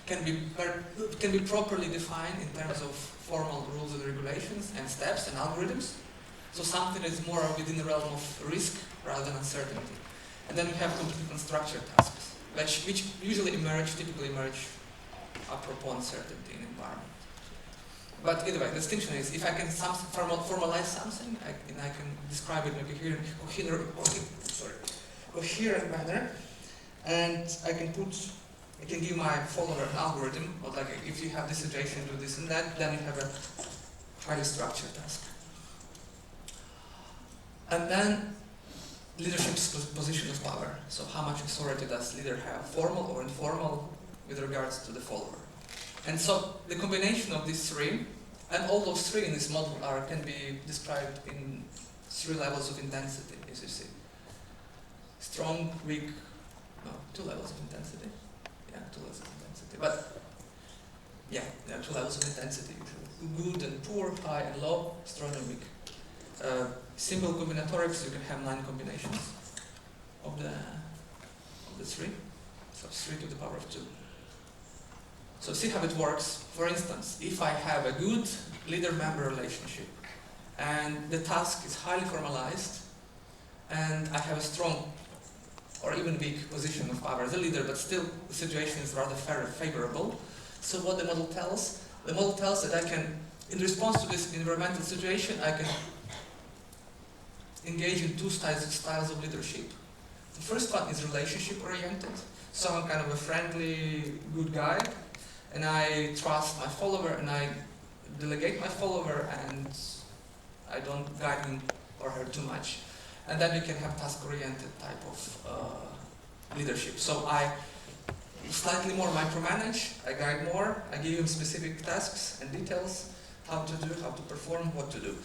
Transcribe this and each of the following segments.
can be properly defined in terms of formal rules and regulations and steps and algorithms. So something that is more within the realm of risk rather than uncertainty. And then we have completely unstructured tasks, which typically emerge apropos uncertainty in environment. But either way, the distinction is if I can formalize something, I can describe it in a coherent manner, and I can give my follower an algorithm, but like if you have this situation, do this and that, then you have a highly structured task. And then leadership's position of power. So how much authority does leader have, formal or informal, with regards to the follower. And so the combination of these three, and all those three in this model can be described in 3 levels of intensity, as you see. Strong, weak, 2 levels of intensity. Yeah, 2 levels of intensity. But yeah, there are 2 levels of intensity usually. Good and poor, high and low, strong and weak. Simple combinatorics, you can have 9 combinations of the 3. So 3 to the power of 2. So see how it works. For instance, if I have a good leader-member relationship and the task is highly formalized and I have a strong or even weak position of power as a leader, but still the situation is rather favorable. So what the model tells? The model tells that I can, in response to this environmental situation, I can engage in 2 styles of leadership. The first one is relationship-oriented. So I'm kind of a friendly, good guy, and I trust my follower, and I delegate my follower, and I don't guide him or her too much. And then we can have task-oriented type of leadership. So I slightly more micromanage, I guide more, I give him specific tasks and details, how to do, how to perform, what to do.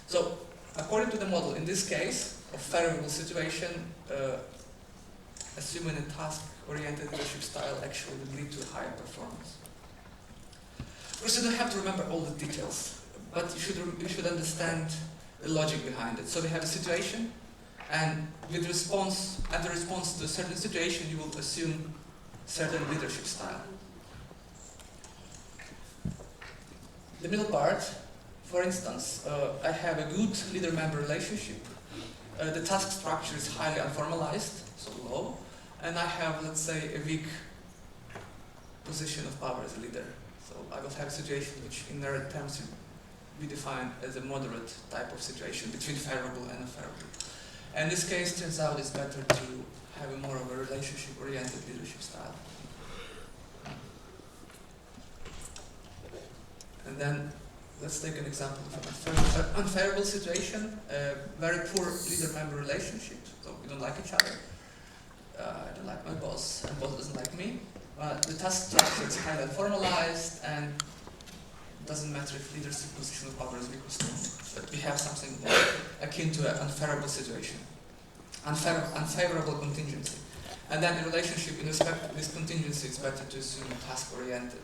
So according to the model, in this case, of favorable situation, assuming a task-oriented leadership style actually would lead to higher performance. Of course, you don't have to remember all the details, but you should understand the logic behind it. So we have a situation, and the response to a certain situation, you will assume certain leadership style. The middle part, for instance, I have a good leader-member relationship. The task structure is highly unformalized, so low, and I have, let's say, a weak position of power as a leader. So I will have a situation which, in their terms, we define as a moderate type of situation between favorable and unfavorable. And this case turns out it's better to have a more of a relationship-oriented leadership style. And then let's take an example of an unfavorable situation, a very poor leader-member relationship. So we don't like each other. I don't like my boss, and boss doesn't like me. The task structure is highly formalized, and it doesn't matter if leadership position of power is weak or strong. But we have something akin to an unfavorable situation, unfavorable contingency. And then in relationship, in respect to this contingency, it's better to assume a task-oriented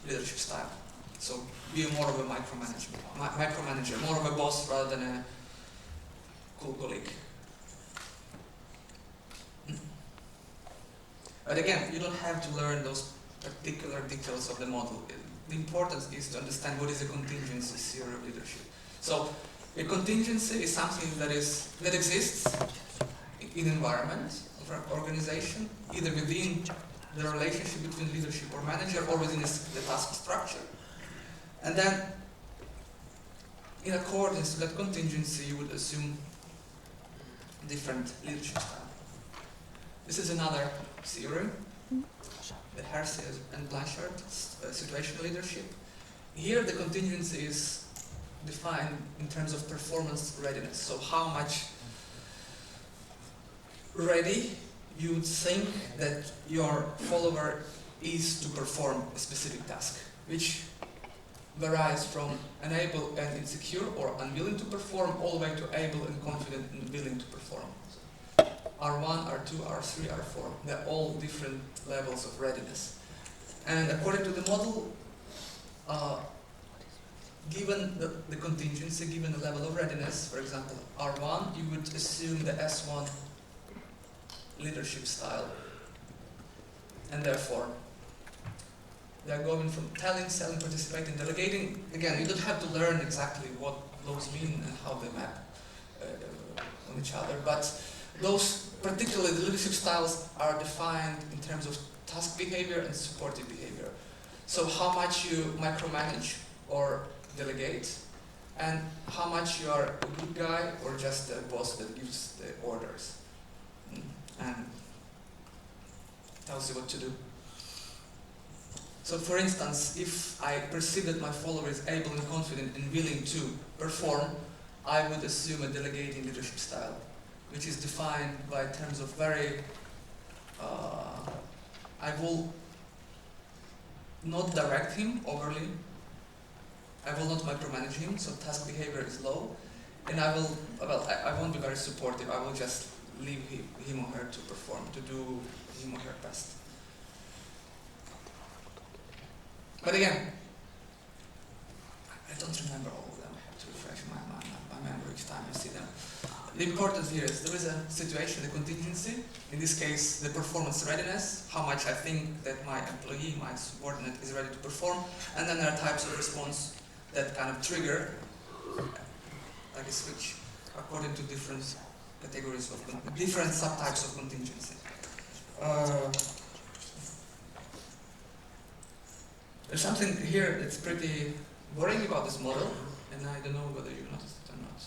leadership style. So be more of a micromanager, more of a boss rather than a cool colleague. But again, you don't have to learn those particular details of the model. The importance is to understand what is a contingency theory of leadership. So a contingency is something that exists in environment of an organization, either within the relationship between leadership or manager or within the task structure. And then, in accordance to that contingency, you would assume different leadership style. This is another theory, the Hersey and Blanchard situational leadership. Here, the contingency is defined in terms of performance readiness. So how much ready you would think that your follower is to perform a specific task, which varies from unable and insecure or unwilling to perform all the way to able and confident and willing to perform. So R1, R2, R3, R4, they're all different levels of readiness. And according to the model, given the contingency, given the level of readiness, for example, R1, you would assume the S1 leadership style, and therefore They are going from telling, selling, participating, delegating. Again, you don't have to learn exactly what those mean and how they map on each other, but those, particularly the leadership styles, are defined in terms of task behavior and supportive behavior. So how much you micromanage or delegate, and how much you are a good guy or just a boss that gives the orders and tells you what to do. So for instance, if I perceive that my follower is able and confident and willing to perform, I would assume a delegating leadership style, which is defined by terms of very, I will not direct him overly, I will not micromanage him, so task behavior is low, and I will, well, I won't be very supportive, I will just leave him or her to perform, to do him or her best. But again, I don't remember all of them. I have to refresh my memory each time I see them. The importance here is there is a situation, a contingency, in this case the performance readiness, how much I think that my employee, my subordinate is ready to perform, and then there are types of response that kind of trigger like a switch according to different categories of, different subtypes of contingency. There's something here that's pretty worrying about this model, and I don't know whether you noticed it or not.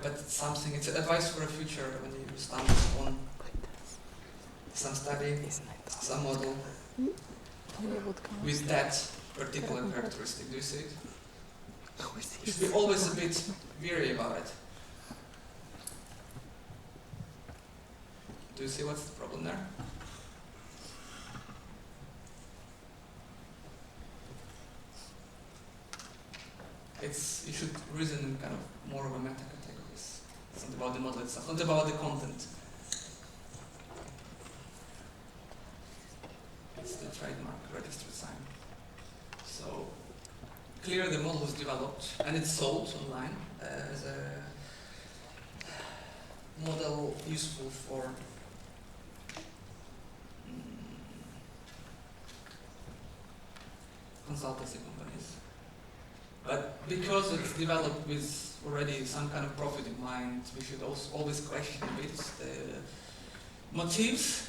But it's something, it's advice for a future when you stumble on some study, some model with that particular characteristic. Do you see it? You should be always a bit weary about it. Do you see what's the problem there? You should reason in kind of more of a meta categories. It's not about the model itself, not about the content. It's the trademark registered sign. So, clear the model was developed and it's sold online as a model useful for consultancy companies. But because it's developed with already some kind of profit in mind, we should also always question a bit the motives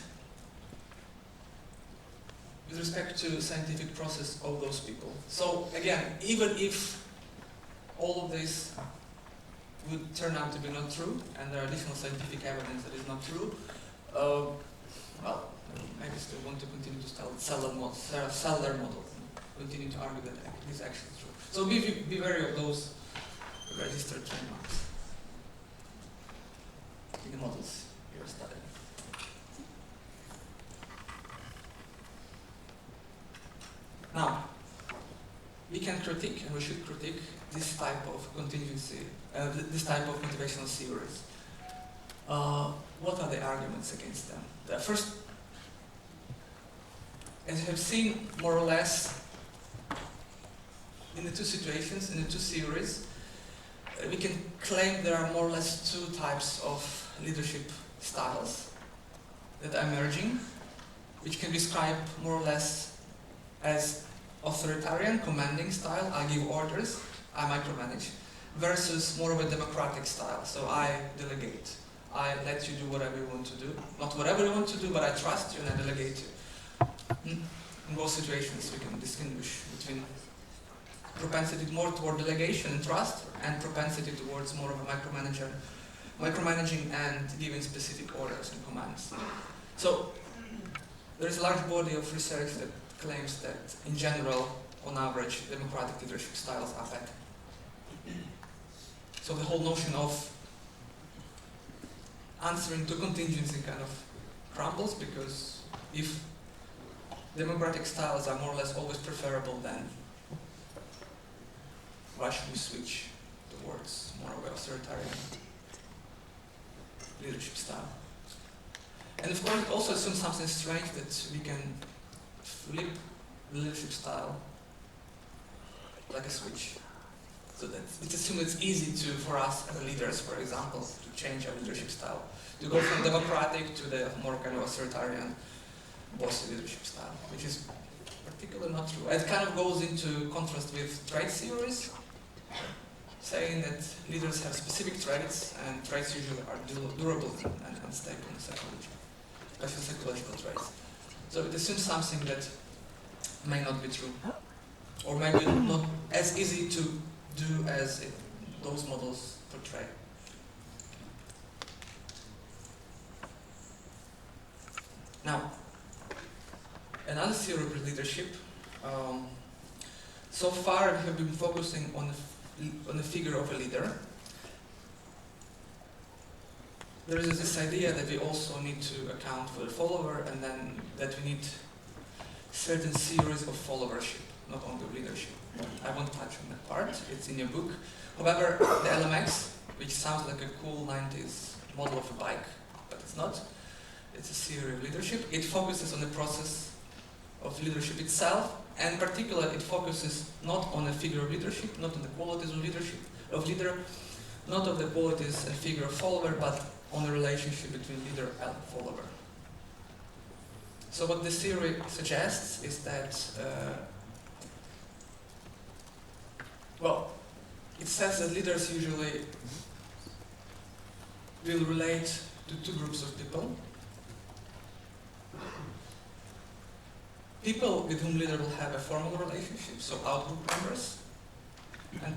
with respect to scientific process of those people. So again, even if all of this would turn out to be not true, and there are additional scientific evidence that is not true, well, maybe still want to continue to sell their models, and continue to argue that it is actually true. So be wary of those registered trademarks in the models you're studying. Now, we can critique, and we should critique, this type of contingency, this type of motivational theories. What are the arguments against them? First, as you have seen, more or less, in the two situations, in the two theories, we can claim there are more or less two types of leadership styles that are emerging, which can be described more or less as authoritarian, commanding style, I give orders, I micromanage, versus more of a democratic style, so I delegate. I let you do whatever you want to do. Not whatever you want to do, but I trust you and I delegate you. In both situations, we can distinguish between propensity more toward delegation and trust, and propensity towards more of a micromanaging and giving specific orders and commands. So there is a large body of research that claims that, in general, on average, democratic leadership styles are better. So the whole notion of answering to contingency kind of crumbles, because if democratic styles are more or less always preferable, then why should we switch towards more of an authoritarian leadership style? And of course, it also assumes something strange, that we can flip the leadership style like a switch. So that it's assumed it's easy for us as leaders, for example, to change our leadership style, to go from democratic to the more kind of authoritarian, bossy leadership style, which is particularly not true. It kind of goes into contrast with trait theories, saying that leaders have specific traits, and traits usually are durable and stable in psychology, especially psychological traits. So it assumes something that may not be true, or maybe not as easy to do as those models portray. Now, another theory of leadership. So far, we have been focusing on the figure of a leader. There is this idea that we also need to account for the follower, and then that we need certain theories of followership, not only leadership. I won't touch on that part, it's in your book. However, the LMX, which sounds like a cool 90s model of a bike, but it's not. It's a theory of leadership. It focuses on the process of leadership itself, and in particular, it focuses not on a figure of leadership, not on the qualities of leader, not of the qualities and figure of follower, but on the relationship between leader and follower. So what this theory suggests is that, it says that leaders usually will relate to two groups of people. People with whom leader will have a formal relationship, so out-group members, and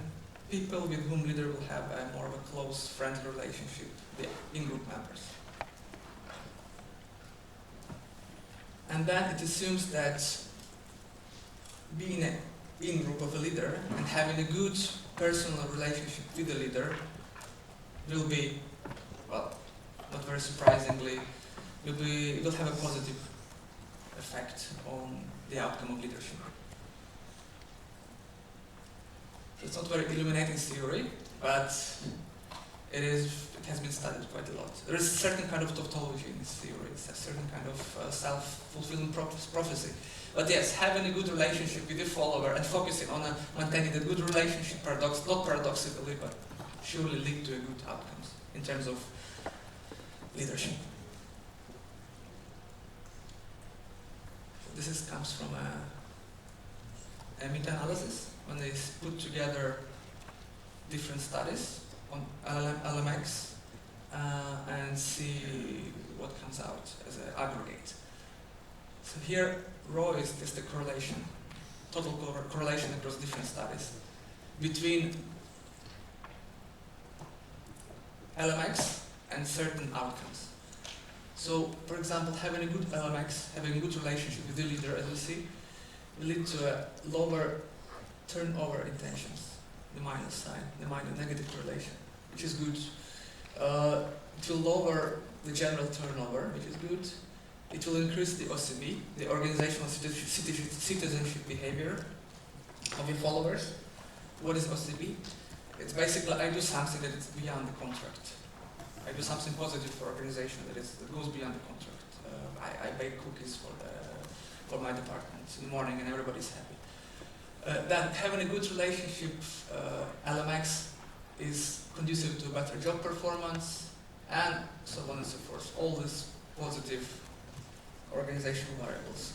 people with whom leader will have a more of a close friendly relationship, the in-group members. And then it assumes that being an in-group of a leader and having a good personal relationship with the leader will be, well, not very surprisingly, will have a positive effect on the outcome of leadership. So it's not very illuminating theory, but it has been studied quite a lot. There is a certain kind of tautology in this theory. It's a certain kind of self-fulfilling prophecy. But yes, having a good relationship with your follower and focusing on maintaining that good relationship, not paradoxically, but surely lead to a good outcomes in terms of leadership. This comes from a meta-analysis when they put together different studies on LMX and see what comes out as an aggregate. So here, rho is just the correlation, total correlation across different studies between LMX and certain outcomes. So, for example, having a good LMX, having a good relationship with the leader, as we see, will lead to a lower turnover intentions, the minus sign, the negative correlation, which is good. It will lower the general turnover, which is good. It will increase the OCB, the organizational citizenship behavior of your followers. What is OCB? It's basically I do something that is beyond the contract. I do something positive for organization that goes beyond the contract. I bake cookies for my department in the morning and everybody's happy. That having a good relationship, LMX, is conducive to better job performance and so on and so forth. All these positive organizational variables.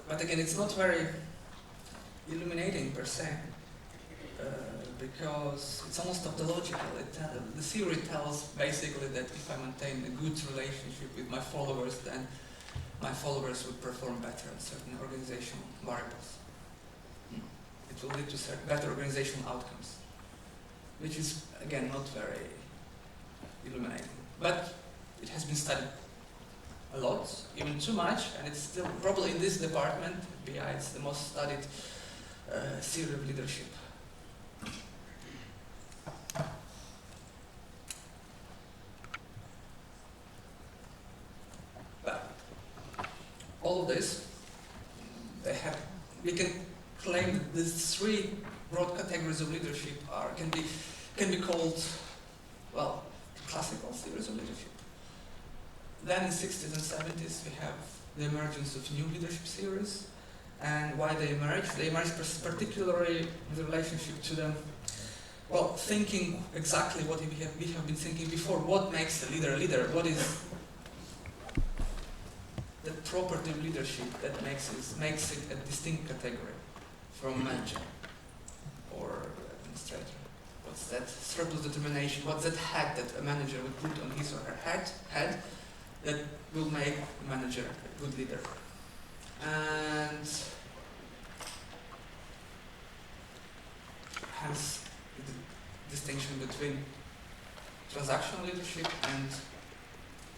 But again, it's not very illuminating per se, because it's almost tautological. The theory tells basically that if I maintain a good relationship with my followers, then my followers would perform better at certain organizational variables. It will lead to better organizational outcomes, which is, again, not very illuminating. But it has been studied a lot, even too much, and it's still probably in this department, BI, it's the most studied theory of leadership. But all of this, we can claim that these three broad categories of leadership can be called, well, classical theories of leadership. Then in the 60s and 70s, we have the emergence of new leadership theories. And why they emerged? They emerged particularly in the relationship to the well, thinking exactly what we have been thinking before. What makes a leader a leader? What is the property of leadership that makes it a distinct category from manager or administrator? What's that surplus determination? What's that hat that a manager would put on his or her head that will make a manager a good leader? And hence the distinction between transactional leadership and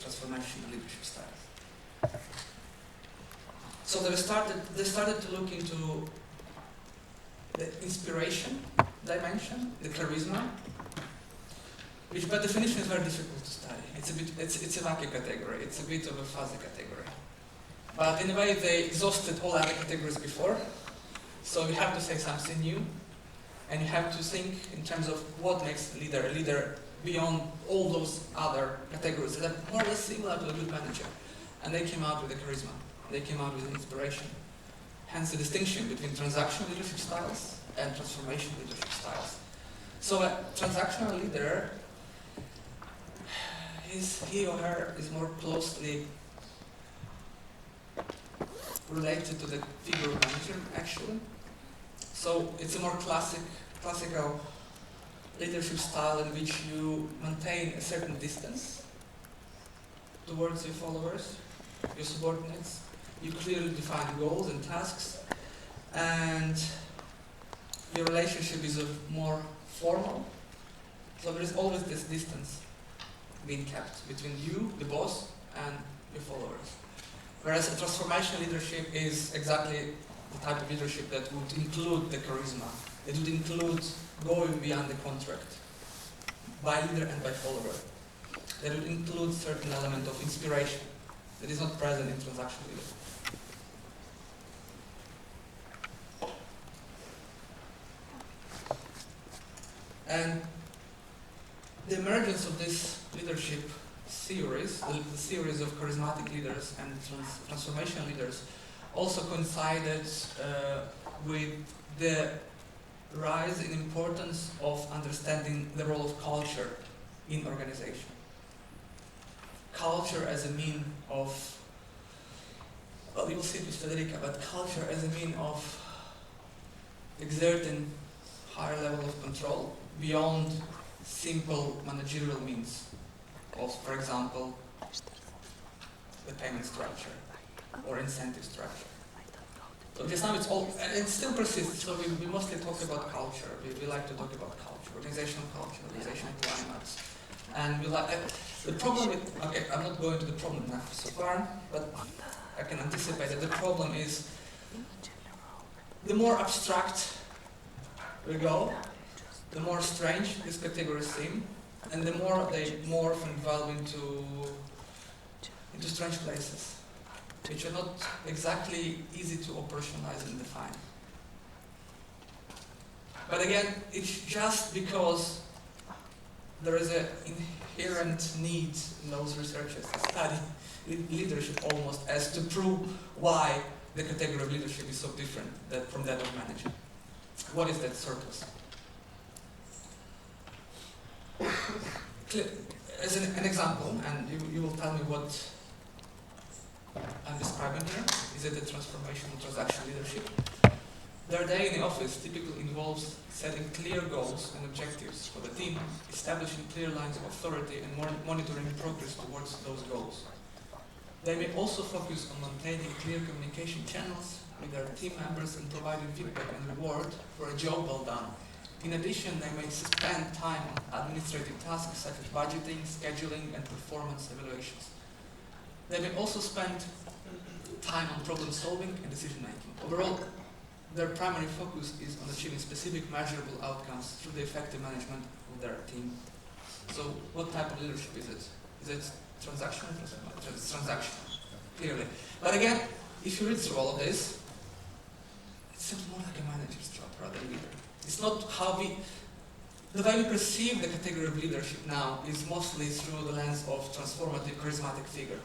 transformational leadership styles. So they started to look into the inspiration dimension, the charisma, which by definition is very difficult to study. It's a wacky category. It's a bit of a fuzzy category. But in a way, they exhausted all other categories before. So you have to say something new, and you have to think in terms of what makes a leader beyond all those other categories that are more or less similar to a good manager. And they came out with the charisma. They came out with inspiration. Hence the distinction between transactional leadership styles and transformational leadership styles. So a transactional leader, he or her is more closely related to the figure of manager, actually. So it's a more classical leadership style in which you maintain a certain distance towards your followers, your subordinates. You clearly define goals and tasks, and your relationship is more formal. So there is always this distance being kept between you, the boss, and your followers. Whereas a transformational leadership is exactly the type of leadership that would include the charisma. It would include going beyond the contract by leader and by follower. That would include certain element of inspiration that is not present in transactional leadership. And the emergence of this leadership series, the series of charismatic leaders and transformational leaders, also coincided with the rise in importance of understanding the role of culture in organization. Culture as a mean of, well, you will see it with Federica, but culture as a mean of exerting higher level of control beyond simple managerial means of, for example, the payment structure or incentive structure. So just now it still persists, so we mostly talk about culture. We like to talk about culture, organizational climate. And we like, the problem with, okay, I'm not going to the problem now so far, but I can anticipate that the problem is the more abstract we go, the more strange these categories seem, and the more they morph and evolve into strange places, which are not exactly easy to operationalize and define. But again, it's just because there is an inherent need in those researchers to study leadership almost as to prove why the category of leadership is so different from that of management. What is that surplus? As an example, and you will tell me what I'm describing here. Is it a transformational transaction leadership? Their day in the office typically involves setting clear goals and objectives for the team, establishing clear lines of authority, and monitoring progress towards those goals. They may also focus on maintaining clear communication channels with their team members and providing feedback and reward for a job well done. In addition, they may spend time on administrative tasks such as budgeting, scheduling, and performance evaluations. They may also spend time on problem solving and decision making. Overall, their primary focus is on achieving specific measurable outcomes through the effective management of their team. So what type of leadership is it? Is it transactional? It's transactional, clearly. But again, if you read through all of this, it seems more like a manager's job rather than leader. It's not how the way we perceive the category of leadership now is mostly through the lens of transformative, charismatic figure.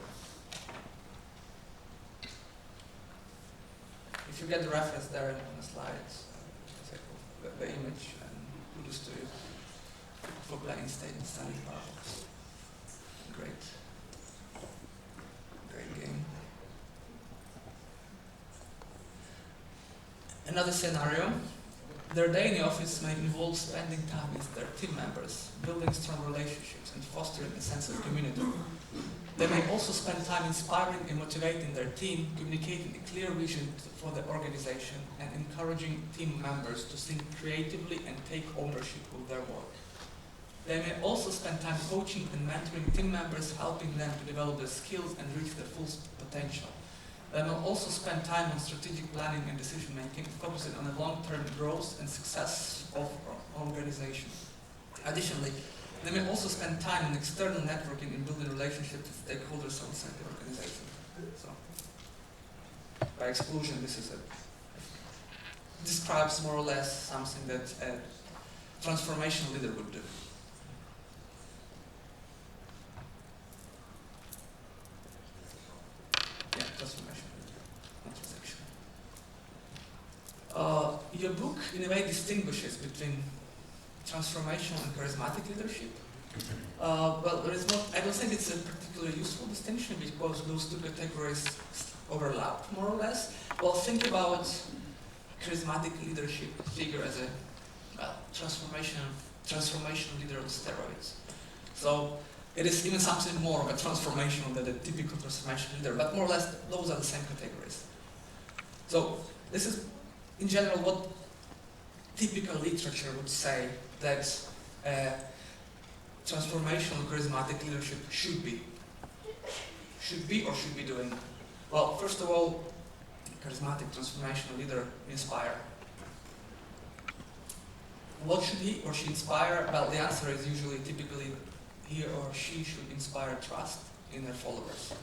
If you get the reference there on the slides, the image and kudos to you. for playing Stanley Parable. Great. Great game. Another scenario. Their day in the office may involve spending time with their team members, building strong relationships and fostering a sense of community. They may also spend time inspiring and motivating their team, communicating a clear vision for the organization, and encouraging team members to think creatively and take ownership of their work. They may also spend time coaching and mentoring team members, helping them to develop their skills and reach their full potential. They will also spend time on strategic planning and decision making, focusing on the long-term growth and success of our organization. Additionally, they may also spend time in external networking and building relationships with stakeholders outside the organization. So, by exclusion, this describes more or less something that a transformational leader would do. Yeah, transformation, not transaction. Your book, in a way, distinguishes between transformational and charismatic leadership. Well, there is not. I don't think it's a particularly useful distinction because those two categories overlap more or less. Well, think about charismatic leadership figure as a transformational leader on steroids. So it is even something more of a transformational than a typical transformational leader, but more or less those are the same categories. So this is, in general, what typical literature would say that transformational charismatic leadership should be or should be doing. Well, first of all, charismatic transformational leader inspire. What should he or she inspire? Well, the answer is usually typically he or she should inspire trust in their followers.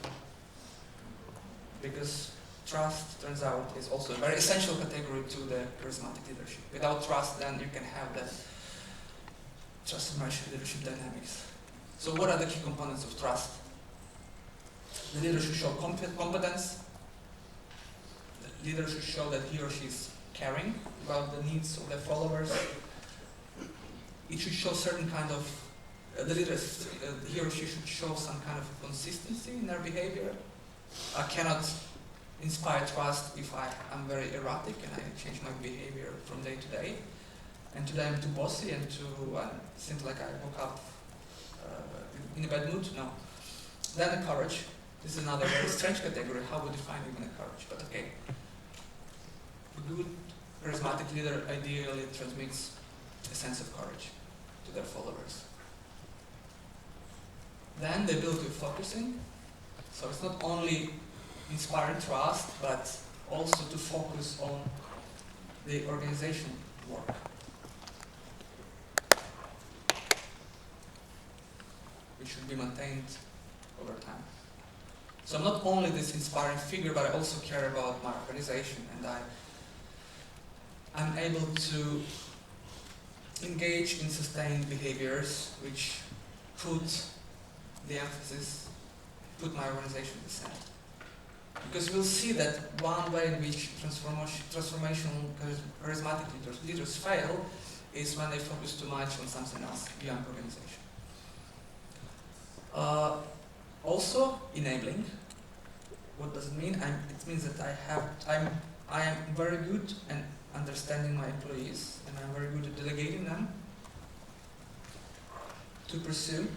Because trust, turns out, is also a very essential category to the charismatic leadership. Without trust, then you can have the transformational leadership dynamics. So what are the key components of trust? The leader should show competence. The leader should show that he or she is caring about the needs of their followers. It should show certain kind of, the leader, he or she should show some kind of consistency in their behavior. I cannot inspire trust if I am very erratic and I change my behavior from day to day. And today I'm too bossy and seems like I woke up in a bad mood. No. Then the courage. This is another very strange category. How we define even a courage? But okay. A good charismatic leader ideally transmits a sense of courage to their followers. Then the ability of focusing. So it's not only inspiring trust, but also to focus on the organization work. Which should be maintained over time. So I'm not only this inspiring figure, but I also care about my organization, and I'm able to engage in sustained behaviors which put the emphasis, put my organization at the center. Because we'll see that one way in which transformational charismatic leaders fail is when they focus too much on something else beyond organization. Also, enabling. What does it mean? It means that I am very good at understanding my employees, and I'm very good at delegating them to pursue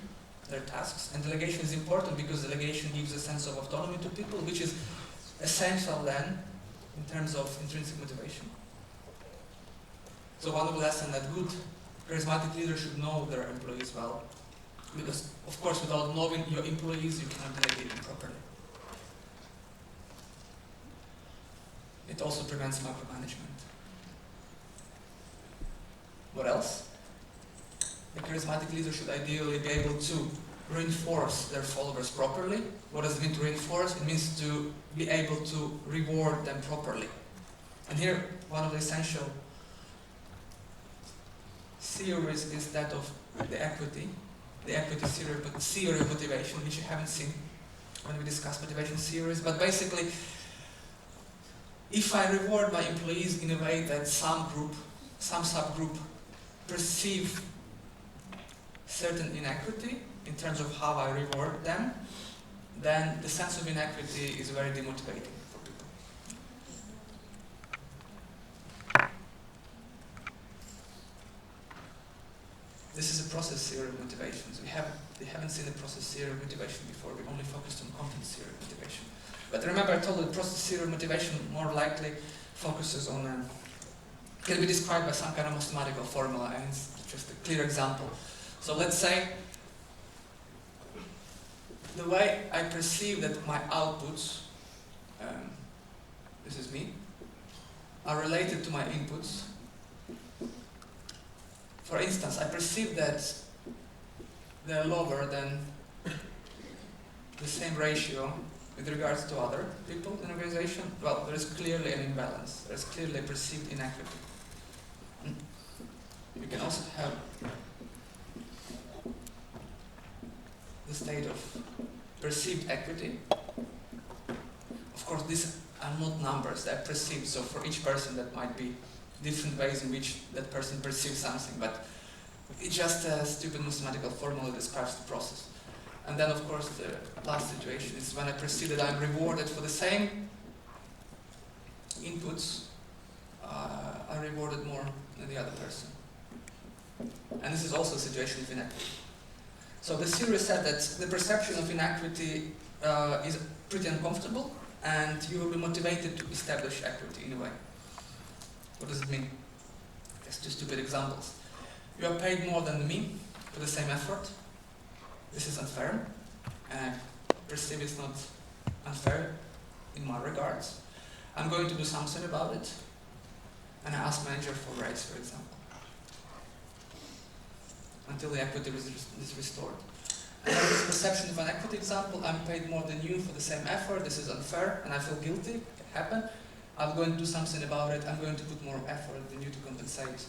their tasks. And delegation is important because delegation gives a sense of autonomy to people, which is essential then in terms of intrinsic motivation. So one of the lessons that good charismatic leaders should know their employees well. Because, of course, without knowing your employees, you cannot delegate them properly. It also prevents micromanagement. What else? The charismatic leader should ideally be able to reinforce their followers properly. What does it mean to reinforce? It means to be able to reward them properly. And here, one of the essential theories is that of the equity theory of motivation, which you haven't seen when we discuss motivation theories. But basically, if I reward my employees in a way that some subgroup perceive certain inequity in terms of how I reward them, then the sense of inequity is very demotivating for people. This is a process theory of motivations. We haven't seen a process theory of motivation before. We only focused on content theory of motivation. But remember, I told you the process theory of motivation more likely focuses on can be described by some kind of mathematical formula, and it's just a clear example. So let's say the way I perceive that my outputs, this is me, are related to my inputs. For instance, I perceive that they're lower than the same ratio with regards to other people in the organization. Well, there is clearly an imbalance. There is clearly a perceived inequity. You can also have the state of perceived equity. Of course, these are not numbers, they're perceived, so for each person that might be different ways in which that person perceives something, but it's just a stupid mathematical formula that describes the process. And then, of course, the last situation is when I perceive that I'm rewarded for the same inputs, I'm rewarded more than the other person. And this is also a situation of inequity. So the theory said that the perception of inequity is pretty uncomfortable, and you will be motivated to establish equity in a way. What does it mean? Just two stupid examples. You are paid more than me for the same effort. This is unfair, and I perceive it's not unfair in my regards. I'm going to do something about it, and I ask manager for a raise, for example, until the equity is restored. And then this perception of an equity example, I'm paid more than you for the same effort, this is unfair, and I feel guilty, it happened. I'm going to do something about it, I'm going to put more effort than you to compensate,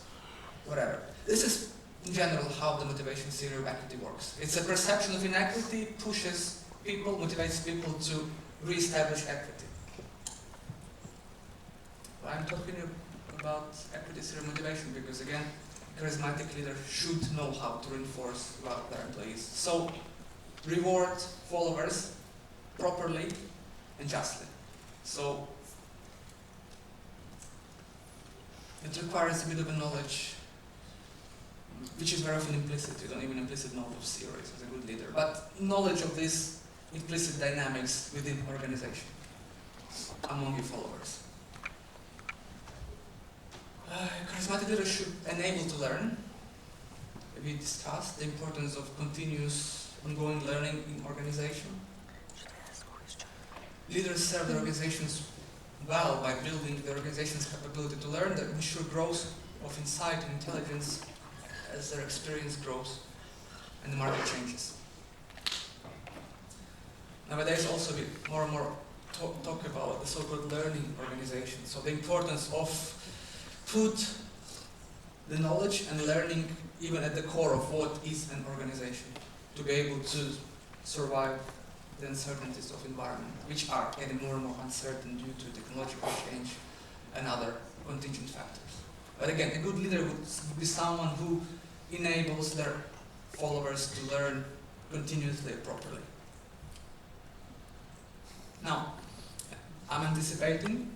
whatever. This is, in general, how the motivation theory of equity works. It's a perception of inequity, pushes people, motivates people to re-establish equity. Well, I'm talking about equity theory of motivation because, again, charismatic leader should know how to reinforce about their employees. So, reward followers properly and justly. So, it requires a bit of a knowledge, which is very often implicit. You don't even implicit knowledge of theories as a good leader, but knowledge of these implicit dynamics within organization among your followers. Charismatic leaders should enable to learn. We discussed the importance of continuous, ongoing learning in organization. Leaders serve their organizations well by building the organization's capability to learn, that ensure growth of insight and intelligence as their experience grows and the market changes. Nowadays also we more and more talk about the so-called learning organization. So the importance of put the knowledge and learning even at the core of what is an organization, to be able to survive the uncertainties of environment, which are getting more and more uncertain due to technological change and other contingent factors. But again, a good leader would be someone who enables their followers to learn continuously properly. Now, I'm anticipating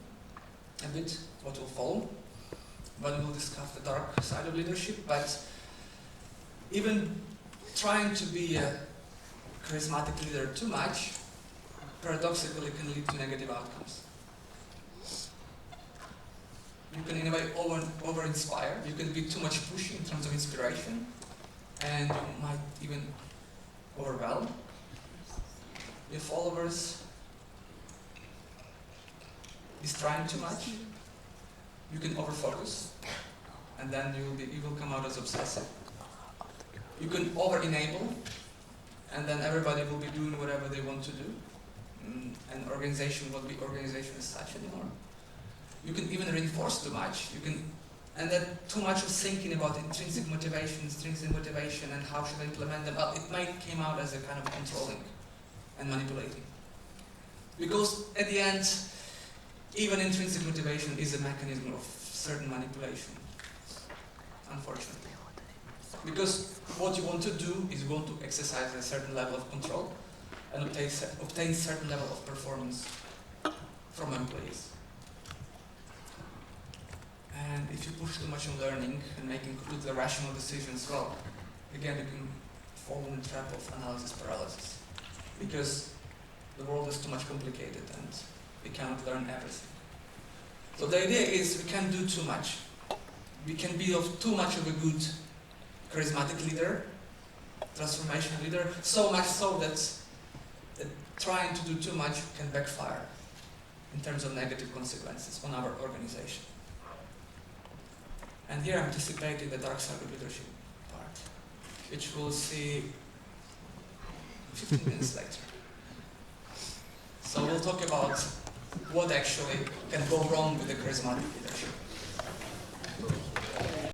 a bit what will follow, but we will discuss the dark side of leadership. But even trying to be a charismatic leader too much, paradoxically can lead to negative outcomes. You can in a way over-inspire, you can be too much pushy in terms of inspiration, and you might even overwhelm your followers. Is trying too much, you can overfocus, and then you will come out as obsessive. You can over-enable, and then everybody will be doing whatever they want to do, and organization won't be organization as such anymore. You can even reinforce too much. And then too much of thinking about intrinsic motivation, and how should I implement them. Well, it might come out as a kind of controlling and manipulating, because at the end, even intrinsic motivation is a mechanism of certain manipulation, unfortunately. Because what you want to do is you want to exercise a certain level of control and obtain certain level of performance from employees. And if you push too much on learning and making completely rational decisions, well, again, you can fall in the trap of analysis paralysis. Because the world is too much complicated and we cannot learn everything. So the idea is we can't do too much. We can be too much of a good charismatic leader, transformation leader, so much so that trying to do too much can backfire in terms of negative consequences on our organization. And here I'm anticipating the dark side of leadership part, which we'll see 15 minutes later. So we'll talk about what actually can go wrong with the charismatic leader.